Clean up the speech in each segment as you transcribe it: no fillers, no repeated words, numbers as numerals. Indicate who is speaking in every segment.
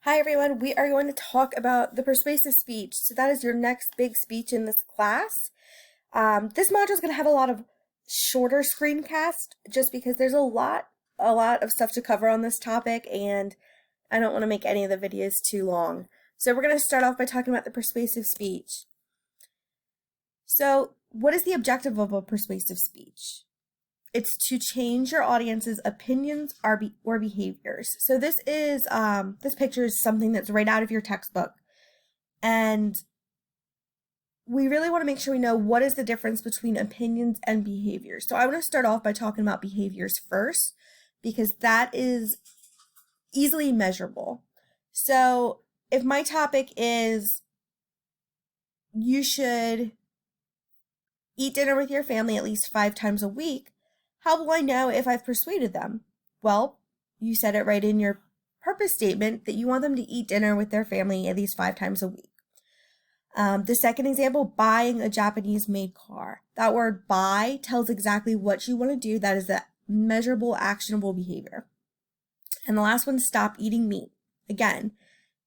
Speaker 1: Hi everyone, we are going to talk about the persuasive speech. So that is your next big speech in this class. This module is going to have a lot of shorter screencast just because there's a lot of stuff to cover on this topic and I don't want to make any of the videos too long. So we're going to start off by talking about the persuasive speech. So what is the objective of a persuasive speech? It's to change your audience's opinions or behaviors. So this picture is something that's right out of your textbook. And we really want to make sure we know what is the difference between opinions and behaviors. So I want to start off by talking about behaviors first, because that is easily measurable. So if my topic is you should eat dinner with your family at least 5 times a week, how will I know if I've persuaded them? Well, you said it right in your purpose statement that you want them to eat dinner with their family at least 5 times a week. The second example, buying a Japanese-made car. That word buy tells exactly what you want to do. That is a measurable, actionable behavior. And the last one, stop eating meat. Again,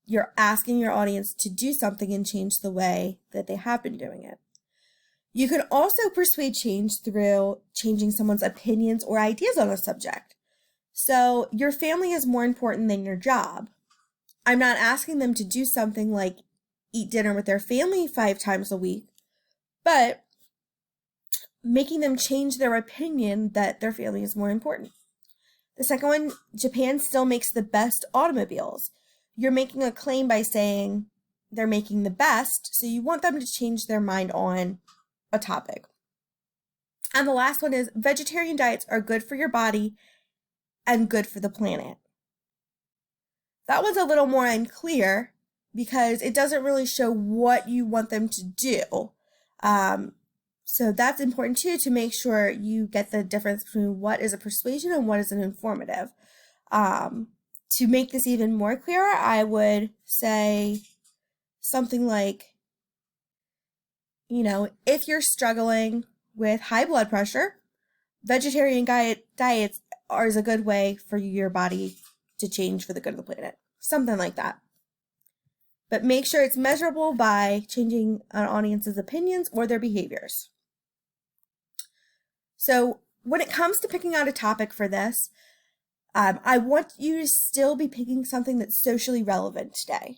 Speaker 1: you're asking your audience to do something and change the way that they have been doing it. You can also persuade change through changing someone's opinions or ideas on a subject. So your family is more important than your job. I'm not asking them to do something like eat dinner with their family 5 times a week, but making them change their opinion that their family is more important. The second one, Japan still makes the best automobiles. You're making a claim by saying they're making the best, so you want them to change their mind on a topic. And the last one is vegetarian diets are good for your body and good for the planet. That one's a little more unclear because it doesn't really show what you want them to do. So that's important too, to make sure you get the difference between what is a persuasion and what is an informative. To make this even more clear, I would say something like, if you're struggling with high blood pressure, vegetarian diets is a good way for your body to change for the good of the planet. Something like that. But make sure it's measurable by changing an audience's opinions or their behaviors. So when it comes to picking out a topic for this, I want you to still be picking something that's socially relevant today.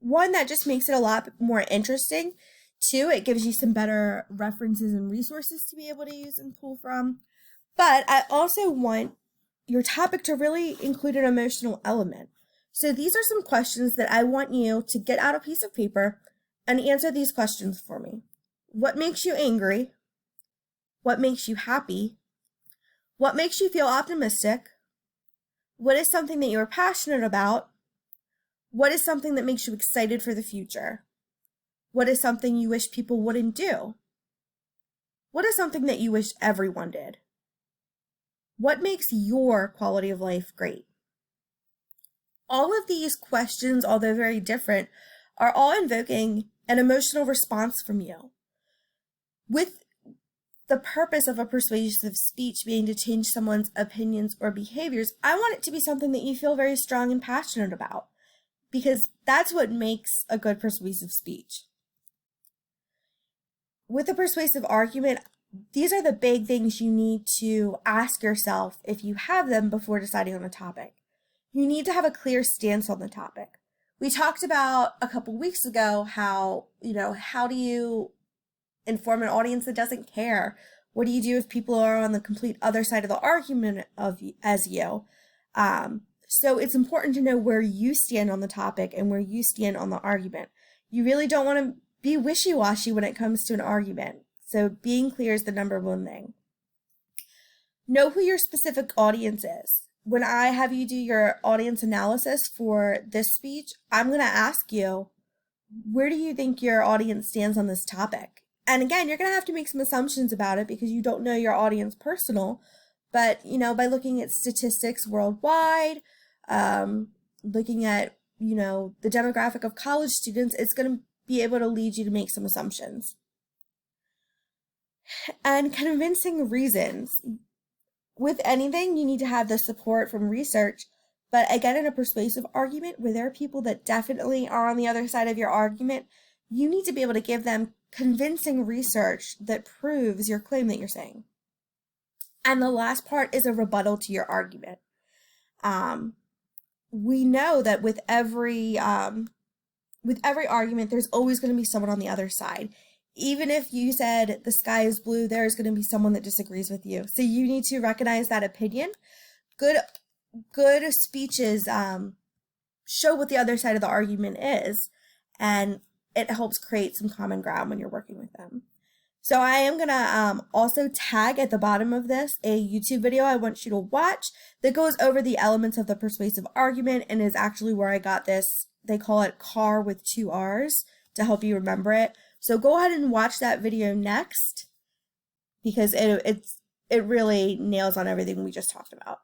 Speaker 1: One that just makes it a lot more interesting. Two, it gives you some better references and resources to be able to use and pull from. But I also want your topic to really include an emotional element. So these are some questions that I want you to get out a piece of paper and answer these questions for me. What makes you angry? What makes you happy? What makes you feel optimistic? What is something that you're passionate about? What is something that makes you excited for the future? What is something you wish people wouldn't do? What is something that you wish everyone did? What makes your quality of life great? All of these questions, although very different, are all invoking an emotional response from you. With the purpose of a persuasive speech being to change someone's opinions or behaviors, I want it to be something that you feel very strong and passionate about, because that's what makes a good persuasive speech. With a persuasive argument, these are the big things you need to ask yourself if you have them before deciding on a topic. You need to have a clear stance on the topic. We talked about a couple weeks ago how do you inform an audience that doesn't care? What do you do if people are on the complete other side of the argument as you? So it's important to know where you stand on the topic and where you stand on the argument. You really don't want to be wishy-washy when it comes to an argument. So being clear is the number one thing. Know who your specific audience is. When I have you do your audience analysis for this speech, I'm going to ask you, where do you think your audience stands on this topic? And again, you're going to have to make some assumptions about it because you don't know your audience personal. But, by looking at statistics worldwide, looking at, the demographic of college students, it's going to be able to lead you to make some assumptions. And convincing reasons. With anything, you need to have the support from research, But again, in a persuasive argument where there are people that definitely are on the other side of your argument, you need to be able to give them convincing research that proves your claim that you're saying. And the last part is a rebuttal to your argument. We know that with every argument, there's always going to be someone on the other side. Even if you said the sky is blue, there's going to be someone that disagrees with you. So you need to recognize that opinion. Good speeches show what the other side of the argument is, and it helps create some common ground when you're working with them. So I am going to also tag at the bottom of this a YouTube video I want you to watch that goes over the elements of the persuasive argument and is actually where I got this. They call it CAR with 2 R's to help you remember it. So go ahead and watch that video next because it really nails on everything we just talked about.